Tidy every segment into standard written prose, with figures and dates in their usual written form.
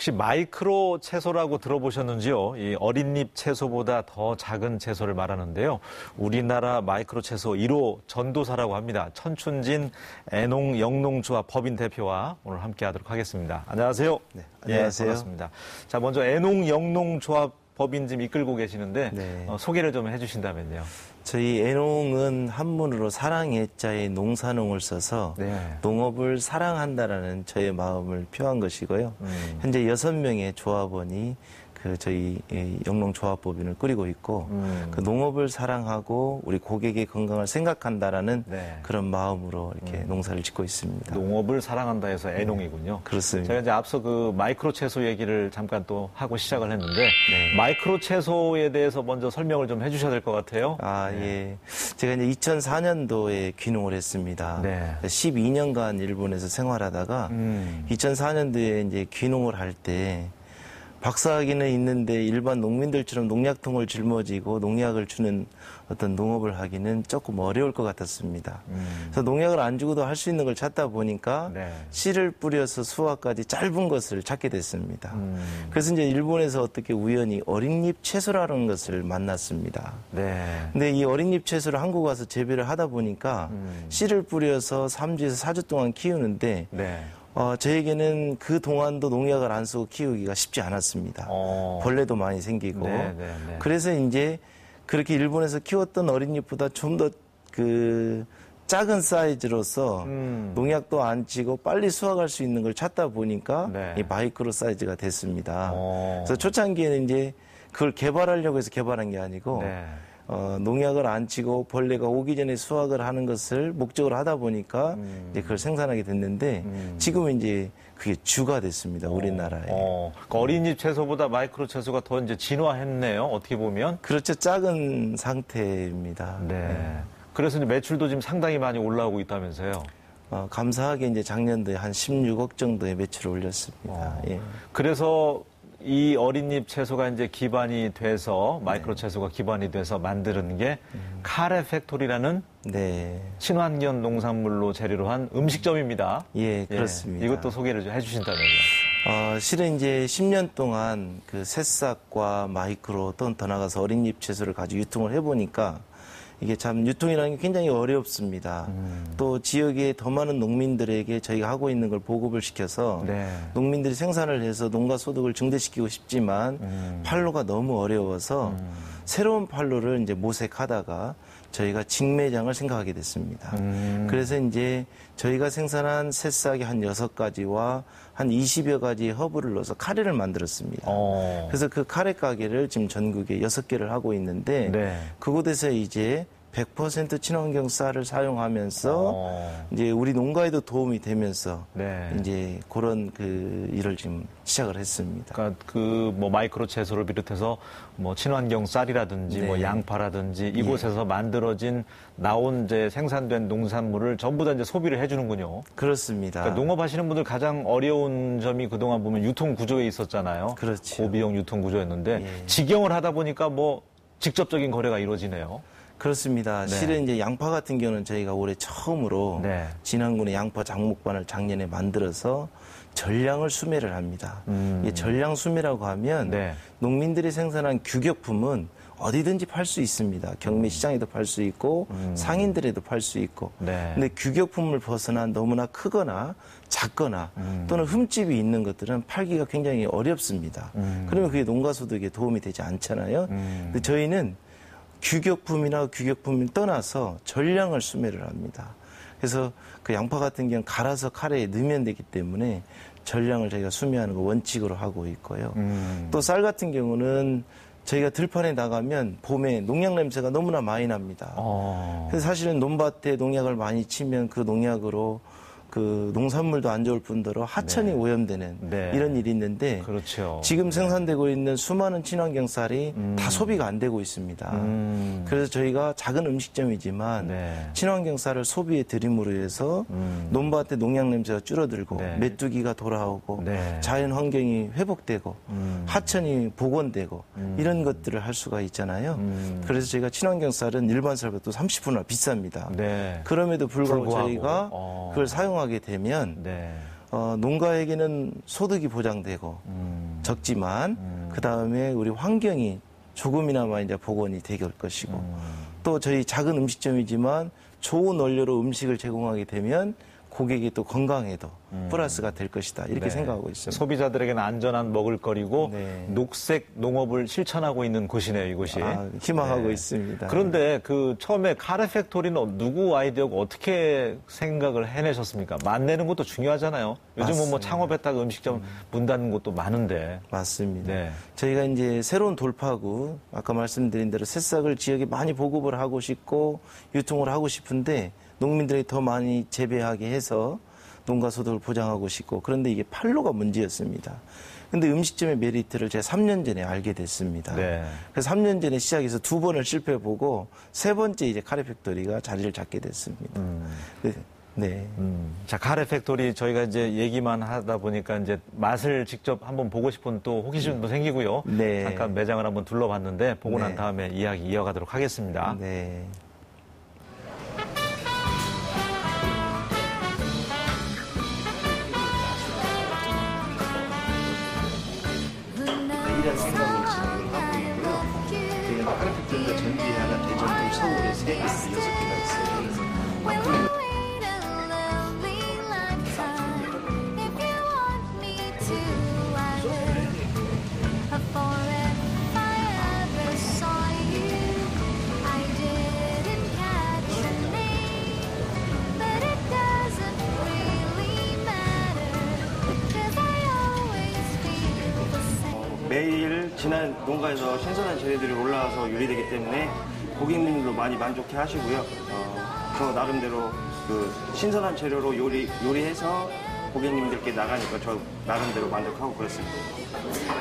혹시 마이크로 채소라고 들어보셨는지요? 이 어린잎 채소보다 더 작은 채소를 말하는데요. 우리나라 마이크로 채소 1호 전도사라고 합니다. 천춘진 애농영농조합 법인 대표와 오늘 함께하도록 하겠습니다. 안녕하세요. 네, 안녕하세요. 예, 반갑습니다. 자, 먼저 애농영농조합 법인 지금 이끌고 계시는데 네. 소개를 좀 해주신다면요. 저희 애농은 한문으로 사랑애자의 농사농을 써서 네. 농업을 사랑한다라는 저의 마음을 표한 것이고요. 현재 6명의 조합원이 저희 영농조합법인을 꾸리고 있고 그 농업을 사랑하고 우리 고객의 건강을 생각한다라는 네. 그런 마음으로 이렇게 농사를 짓고 있습니다. 농업을 사랑한다 해서 애농이군요. 그렇습니다. 제가 이제 앞서 그 마이크로 채소 얘기를 잠깐 또 하고 시작을 했는데 네. 마이크로 채소에 대해서 먼저 설명을 좀 해주셔야 될 것 같아요. 예. 제가 이제 2004년도에 귀농을 했습니다. 네. 12년간 일본에서 생활하다가 2004년도에 이제 귀농을 할 때 박사학위는 있는데 일반 농민들처럼 농약통을 짊어지고 농약을 주는 어떤 농업을 하기는 조금 어려울 것 같았습니다. 그래서 농약을 안 주고도 할 수 있는 걸 찾다 보니까 네. 씨를 뿌려서 수확까지 짧은 것을 찾게 됐습니다. 그래서 이제 일본에서 어떻게 우연히 어린잎 채소라는 것을 만났습니다. 네. 근데 이 어린잎 채소를 한국 와서 재배를 하다 보니까 씨를 뿌려서 3주에서 4주 동안 키우는데 네. 저에게는 그 동안도 농약을 안 쓰고 키우기가 쉽지 않았습니다. 벌레도 많이 생기고. 네. 그래서 이제 그렇게 일본에서 키웠던 어린잎보다 좀 더 작은 사이즈로서 농약도 안 치고 빨리 수확할 수 있는 걸 찾다 보니까 네. 이 마이크로 사이즈가 됐습니다. 그래서 초창기에는 이제 그걸 개발하려고 해서 개발한 게 아니고 네. 농약을 안 치고 벌레가 오기 전에 수확을 하는 것을 목적으로 하다 보니까 이제 그걸 생산하게 됐는데 지금은 이제 그게 주가 됐습니다. 우리나라에. 그러니까 어린잎 채소보다 마이크로 채소가 더 이제 진화했네요. 어떻게 보면. 그렇죠. 작은 상태입니다. 네. 그래서 이제 매출도 지금 상당히 많이 올라오고 있다면서요. 감사하게 이제 작년도에 한 16억 정도의 매출을 올렸습니다. 예. 그래서 이 어린잎 채소가 이제 기반이 돼서 마이크로 채소가 기반이 돼서 만드는 게 카레 팩토리라는 네. 친환경 농산물로 재료로 한 음식점입니다. 예, 그렇습니다. 이것도 소개를 좀 해주신다면요. 실은 이제 10년 동안 그 새싹과 마이크로 또 더 나가서 어린잎 채소를 가지고 유통을 해보니까 이게 참 유통이라는 게 굉장히 어렵습니다. 또 지역의 더 많은 농민들에게 저희가 하고 있는 걸 보급을 시켜서 네. 농민들이 생산을 해서 농가 소득을 증대시키고 싶지만 판로가 너무 어려워서 새로운 판로를 이제 모색하다가 저희가 직매장을 생각하게 됐습니다. 그래서 이제 저희가 생산한 새싹이 한 6가지와 한 20여 가지의 허브를 넣어서 카레를 만들었습니다. 그래서 그 카레 가게를 지금 전국에 6개를 하고 있는데 네. 그곳에서 이제 100% 친환경 쌀을 사용하면서 이제 우리 농가에도 도움이 되면서 네. 이제 그런 그 일을 지금 시작을 했습니다. 그러니까 그 뭐 마이크로 채소를 비롯해서 뭐 친환경 쌀이라든지 네. 뭐 양파라든지 이곳에서 만들어진 나온 이제 생산된 농산물을 전부 다 이제 소비를 해주는군요. 그렇습니다. 그러니까 농업하시는 분들 가장 어려운 점이 그동안 보면 유통 구조에 있었잖아요. 그렇죠. 고비용 유통 구조였는데 예. 직영을 하다 보니까 뭐 직접적인 거래가 이루어지네요. 그렇습니다. 네. 실은 이제 양파 같은 경우는 저희가 올해 처음으로 네. 진안군의 양파 장목반을 작년에 만들어서 전량을 수매를 합니다. 이 전량 수매라고 하면 네. 농민들이 생산한 규격품은 어디든지 팔 수 있습니다. 경매 시장에도 팔 수 있고 상인들에도 팔 수 있고. 네. 근데 규격품을 벗어난 너무나 크거나 작거나 또는 흠집이 있는 것들은 팔기가 굉장히 어렵습니다. 그러면 그게 농가 소득에 도움이 되지 않잖아요. 근데 저희는 규격품이나 규격품을 떠나서 전량을 수매를 합니다. 그래서 그 양파 같은 경우는 갈아서 카레에 넣으면 되기 때문에 전량을 저희가 수매하는 거 원칙으로 하고 있고요. 또 쌀 같은 경우는 저희가 들판에 나가면 봄에 농약 냄새가 너무나 많이 납니다. 그래서 사실은 논밭에 농약을 많이 치면 그 농약으로 그 농산물도 안 좋을 뿐더러 하천이 네. 오염되는 네. 이런 일이 있는데 그렇죠. 지금 생산되고 있는 수많은 친환경 쌀이 다 소비가 안 되고 있습니다. 그래서 저희가 작은 음식점이지만 네. 친환경 쌀을 소비에 들임으로 해서 논밭의 농약 냄새가 줄어들고 네. 메뚜기가 돌아오고 네. 자연 환경이 회복되고 하천이 복원되고 이런 것들을 할 수가 있잖아요. 그래서 저희가 친환경 쌀은 일반 쌀보다 30%나 비쌉니다. 네. 그럼에도 불구하고 불구하고. 저희가 그걸 사용하게 되면 네. 농가에게는 소득이 보장되고 적지만 그 다음에 우리 환경이 조금이나마 이제 복원이 될 것이고 또 저희 작은 음식점이지만 좋은 원료로 음식을 제공하게 되면 고객이 또 건강에도 플러스가 될 것이다. 이렇게 네. 생각하고 있습니다. 소비자들에게는 안전한 먹을거리고 네. 녹색 농업을 실천하고 있는 곳이네요, 이곳이. 희망하고 네. 있습니다. 그런데 그 처음에 카레 팩토리는 누구 아이디어고 어떻게 생각을 해내셨습니까? 만내는 것도 중요하잖아요. 요즘은 뭐 맞습니다. 창업했다가 음식점 문 닫는 곳도 많은데. 맞습니다. 네. 저희가 이제 새로운 돌파구, 아까 말씀드린 대로 새싹을 지역에 많이 보급을 하고 싶고 유통을 하고 싶은데 농민들이 더 많이 재배하게 해서 농가 소득을 보장하고 싶고 그런데 이게 판로가 문제였습니다. 근데 음식점의 메리트를 제가 3년 전에 알게 됐습니다. 네. 그래서 3년 전에 시작해서 2번을 실패해보고 3번째 이제 카레 팩토리가 자리를 잡게 됐습니다. 네. 자, 카레 팩토리 저희가 이제 얘기만 하다 보니까 이제 맛을 직접 한번 보고 싶은 또 호기심도 생기고요. 네. 잠깐 매장을 한번 둘러봤는데 보고 난 네. 다음에 이야기 이어가도록 하겠습니다. 네. 이런 생각으로 진행을 하고 있고요. 저희가 카레 팩토리가 전주에 하나, 대전, 또 서울에 3개, 6개가 있어요. 그래서 앞으로 매일 지난 농가에서 신선한 재료들이 올라와서 요리되기 때문에 고객님들도 많이 만족해 하시고요. 저 나름대로 그 신선한 재료로 요리해서 고객님들께 나가니까 저 나름대로 만족하고 그렇습니다.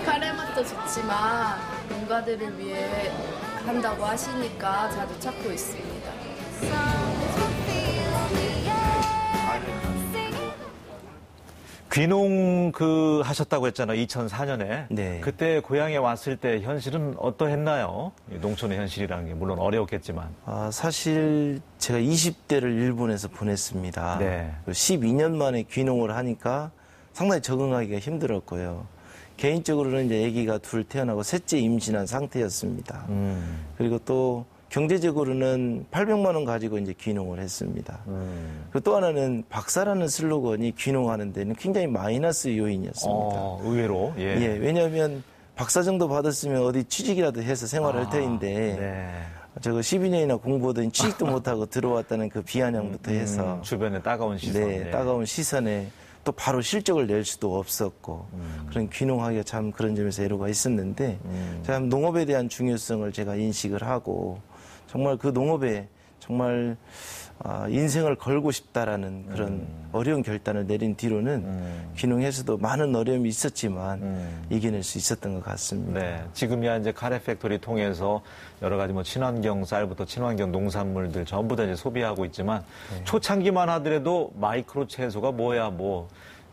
카레 맛도 좋지만 농가들을 위해 한다고 하시니까 자주 찾고 있습니다. 귀농 하셨다고 했잖아요. 2004년에. 네. 그때 고향에 왔을 때 현실은 어떠했나요? 농촌의 현실이라는 게 물론 어려웠겠지만. 사실 제가 20대를 일본에서 보냈습니다. 네. 12년 만에 귀농을 하니까 상당히 적응하기가 힘들었고요. 개인적으로는 이제 아기가 둘 태어나고 셋째 임신한 상태였습니다. 그리고 또 경제적으로는 800만 원 가지고 이제 귀농을 했습니다. 그리고 또 하나는 박사라는 슬로건이 귀농하는 데는 굉장히 마이너스 요인이었습니다. 의외로. 예. 예, 왜냐하면 박사 정도 받았으면 어디 취직이라도 해서 생활할 터인데 네. 저거 12년이나 공부하더니 취직도 못하고 들어왔다는 그 비아냥부터 해서 주변에 따가운 시선. 네, 따가운 시선에 또 바로 실적을 낼 수도 없었고 그런 귀농하기가 참 그런 점에서 애로가 있었는데 참 농업에 대한 중요성을 제가 인식을 하고 정말 그 농업에 정말 인생을 걸고 싶다라는 그런 어려운 결단을 내린 뒤로는 귀농에서도 많은 어려움이 있었지만 이겨낼 수 있었던 것 같습니다. 네. 지금이야 이제 카레 팩토리 통해서 여러 가지 뭐 친환경 쌀부터 친환경 농산물들 전부 다 이제 소비하고 있지만 초창기만 하더라도 마이크로 채소가 뭐야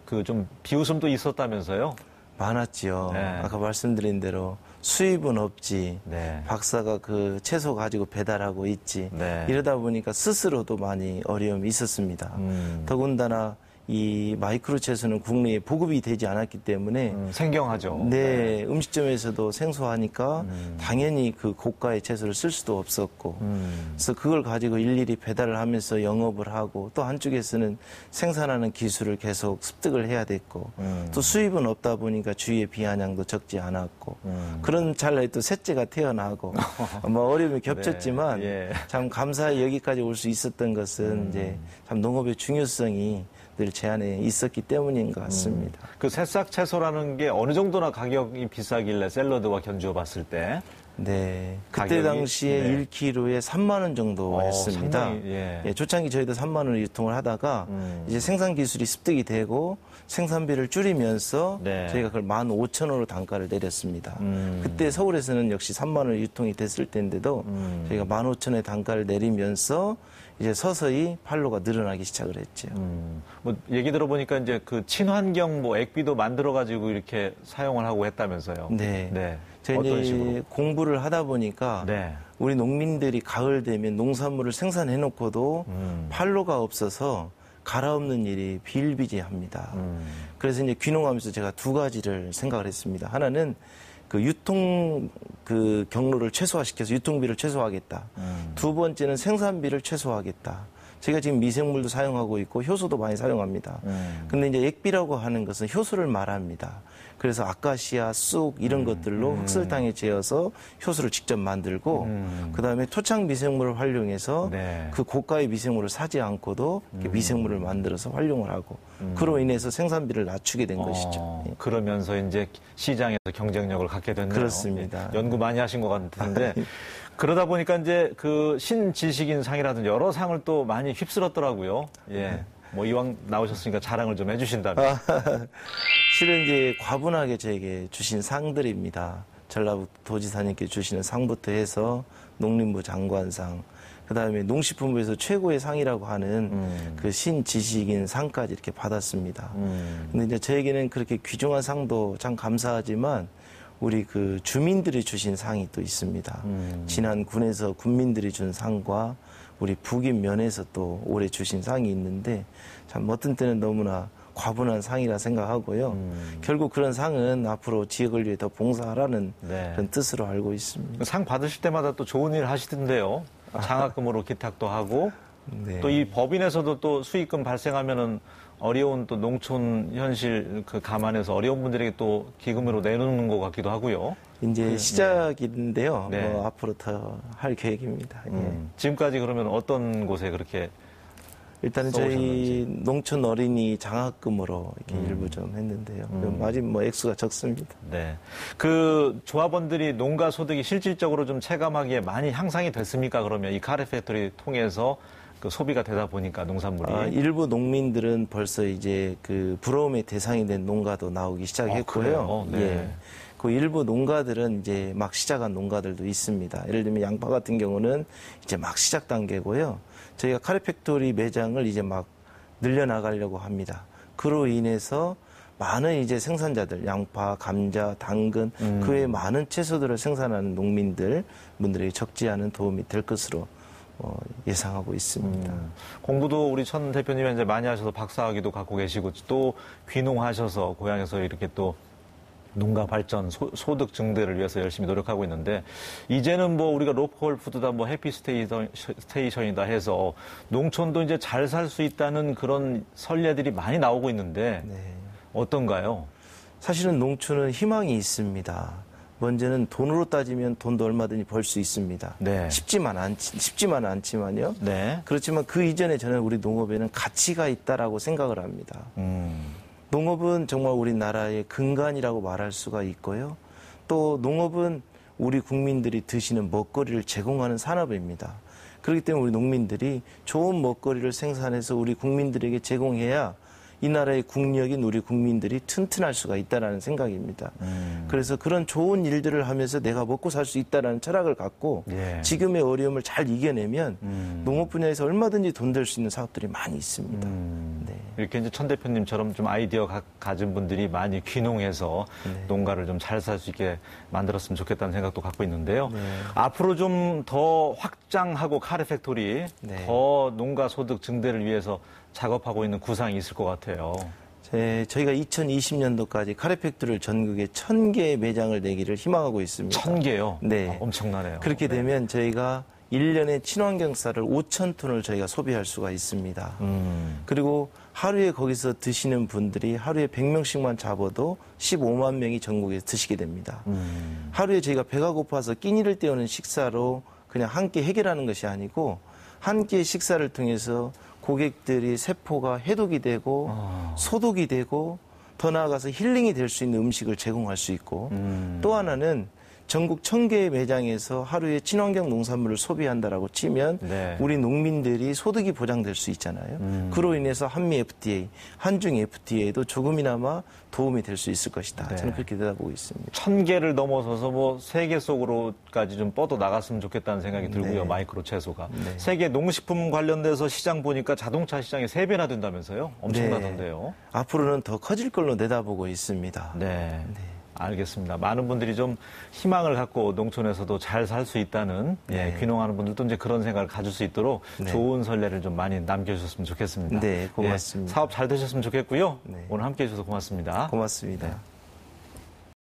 그 좀 비웃음도 있었다면서요? 많았지요. 네. 아까 말씀드린 대로 수입은 없지. 네. 박사가 그 채소 가지고 배달하고 있지. 네. 이러다 보니까 스스로도 많이 어려움이 있었습니다. 더군다나 이 마이크로 채소는 국내에 보급이 되지 않았기 때문에 생경하죠. 네, 음식점에서도 생소하니까 당연히 그 고가의 채소를 쓸 수도 없었고 그래서 그걸 가지고 일일이 배달을 하면서 영업을 하고 또 한쪽에서는 생산하는 기술을 계속 습득을 해야 됐고 또 수입은 없다 보니까 주위의 비아냥도 적지 않았고 그런 찰나에 또 셋째가 태어나고 뭐 어려움이 겹쳤지만 네, 예. 참 감사히 여기까지 올 수 있었던 것은 이제 참 농업의 중요성이 늘 제 안에 있었기 때문인 것 같습니다. 그 새싹 채소라는 게 어느 정도나 가격이 비싸길래 샐러드와 견주어 봤을 때? 네. 그때 가격이? 당시에 네. 1kg에 3만 원 정도 했습니다. 상당히, 예. 예, 초창기 저희도 3만 원을 유통을 하다가 이제 생산 기술이 습득이 되고 생산비를 줄이면서 네. 저희가 그걸 15,000원으로 단가를 내렸습니다. 그때 서울에서는 역시 3만 원 유통이 됐을 때인데도 저희가 15,000원의 단가를 내리면서 이제 서서히 판로가 늘어나기 시작을 했죠. 뭐 얘기 들어보니까 이제 그 친환경 뭐 액비도 만들어가지고 이렇게 사용을 하고 했다면서요. 네. 네. 제가 어떤 이제 식으로? 공부를 하다 보니까 네. 우리 농민들이 가을 되면 농산물을 생산해 놓고도 판로가 없어서 갈아엎는 일이 비일비재합니다. 그래서 이제 귀농하면서 제가 두 가지를 생각을 했습니다. 하나는 그 유통 그 경로를 최소화시켜서 유통비를 최소화하겠다. 두 번째는 생산비를 최소화하겠다. 제가 지금 미생물도 사용하고 있고 효소도 많이 사용합니다. 근데 이제 액비라고 하는 것은 효소를 말합니다. 그래서 아카시아, 쑥 이런 것들로 흑설탕에 재어서 효소를 직접 만들고 그다음에 토착 미생물을 활용해서 네. 그 고가의 미생물을 사지 않고도 이렇게 미생물을 만들어서 활용을 하고 그로 인해서 생산비를 낮추게 된 것이죠. 예. 그러면서 이제 시장에서 경쟁력을 갖게 됐네요. 그렇습니다. 예, 연구 많이 하신 것 같은데 그러다 보니까 이제 그 신지식인 상이라든지 여러 상을 또 많이 휩쓸었더라고요. 예. 뭐 이왕 나오셨으니까 자랑을 좀 해주신다면. 실은 이제 과분하게 저에게 주신 상들입니다. 전라도지사님께 주시는 상부터 해서 농림부 장관상, 그 다음에 농식품부에서 최고의 상이라고 하는 그 신지식인 상까지 이렇게 받았습니다. 근데 이제 저에게는 그렇게 귀중한 상도 참 감사하지만 우리 그 주민들이 주신 상이 또 있습니다. 지난 군에서 군민들이 준 상과 우리 북인 면에서 또 올해 주신 상이 있는데 참 어떤 때는 너무나 과분한 상이라 생각하고요. 결국 그런 상은 앞으로 지역을 위해 더 봉사하라는 네. 그런 뜻으로 알고 있습니다. 상 받으실 때마다 또 좋은 일 하시던데요. 장학금으로 기탁도 하고 네. 또 이 법인에서도 또 수익금 발생하면은 어려운 또 농촌 현실 그 감안해서 어려운 분들에게 또 기금으로 내놓는 것 같기도 하고요. 이제 시작인데요. 네. 뭐 앞으로 더 할 계획입니다. 예. 지금까지 그러면 어떤 곳에 그렇게 일단은 저희 농촌 어린이 장학금으로 이렇게 일부 좀 했는데요. 아직 뭐 액수가 적습니다. 네. 그 조합원들이 농가 소득이 실질적으로 좀 체감하기에 많이 향상이 됐습니까? 그러면 이 카레 팩토리 통해서 그 소비가 되다 보니까 농산물이. 일부 농민들은 벌써 이제 그 부러움의 대상이 된 농가도 나오기 시작했고요. 네. 예. 그 일부 농가들은 이제 막 시작한 농가들도 있습니다. 예를 들면 양파 같은 경우는 이제 막 시작 단계고요. 저희가 카레 팩토리 매장을 이제 막 늘려나가려고 합니다. 그로 인해서 많은 이제 생산자들, 양파, 감자, 당근, 그 외에 많은 채소들을 생산하는 분들에게 적지 않은 도움이 될 것으로 예상하고 있습니다. 공부도 우리 천 대표님이 이제 많이 하셔서 박사학위도 갖고 계시고 또 귀농하셔서 고향에서 이렇게 또 농가 발전, 소득 증대를 위해서 열심히 노력하고 있는데 이제는 뭐 우리가 로컬 푸드다 뭐 해피 스테이션이다 해서 농촌도 이제 잘 살 수 있다는 그런 선례들이 많이 나오고 있는데 네. 어떤가요? 사실은 농촌은 희망이 있습니다. 먼저는 돈으로 따지면 돈도 얼마든지 벌 수 있습니다. 네. 쉽지만 않지만요. 네. 그렇지만 그 이전에 저는 우리 농업에는 가치가 있다라고 생각을 합니다. 농업은 정말 우리나라의 근간이라고 말할 수가 있고요. 또 농업은 우리 국민들이 드시는 먹거리를 제공하는 산업입니다. 그렇기 때문에 우리 농민들이 좋은 먹거리를 생산해서 우리 국민들에게 제공해야 이 나라의 국력인 우리 국민들이 튼튼할 수가 있다는 생각입니다. 그래서 그런 좋은 일들을 하면서 내가 먹고 살 수 있다는 철학을 갖고 예. 지금의 어려움을 잘 이겨내면 농업 분야에서 얼마든지 돈 될 수 있는 사업들이 많이 있습니다. 네. 이렇게 이제 천 대표님처럼 좀 아이디어 가진 분들이 많이 귀농해서 농가를 좀 잘 살 수 있게 만들었으면 좋겠다는 생각도 갖고 있는데요. 앞으로 좀 더 확장하고 카레 팩토리 더 농가 소득 증대를 위해서 작업하고 있는 구상이 있을 것 같아요. 저희가 2020년도까지 카레 팩토리를 전국에 1000개의 매장을 내기를 희망하고 있습니다. 1000개요? 네. 엄청나네요. 그렇게 되면 저희가 1년에 친환경 쌀을 5,000톤을 저희가 소비할 수가 있습니다. 그리고 하루에 거기서 드시는 분들이 하루에 100명씩만 잡아도 15만 명이 전국에서 드시게 됩니다. 하루에 저희가 배가 고파서 끼니를 때우는 식사로 그냥 한 끼 해결하는 것이 아니고 한 끼의 식사를 통해서 고객들이 세포가 해독이 되고 소독이 되고 더 나아가서 힐링이 될 수 있는 음식을 제공할 수 있고 또 하나는 전국 1000개의 매장에서 하루에 친환경 농산물을 소비한다라고 치면 네. 우리 농민들이 소득이 보장될 수 있잖아요. 그로 인해서 한미 FTA, 한중 FTA도 조금이나마 도움이 될 수 있을 것이다. 네. 저는 그렇게 내다보고 있습니다. 1000개를 넘어서서 뭐 세계 속으로까지 좀 뻗어 나갔으면 좋겠다는 생각이 들고요. 네. 마이크로 채소가. 세계 농식품 관련돼서 시장 보니까 자동차 시장이 3배나 된다면서요? 엄청나던데요. 앞으로는 더 커질 걸로 내다보고 있습니다. 네. 알겠습니다. 많은 분들이 좀 희망을 갖고 농촌에서도 잘 살 수 있다는 네. 귀농하는 분들도 이제 그런 생각을 가질 수 있도록 네. 좋은 선례를 좀 많이 남겨주셨으면 좋겠습니다. 네, 고맙습니다. 사업 잘 되셨으면 좋겠고요. 네. 오늘 함께해 주셔서 고맙습니다. 고맙습니다.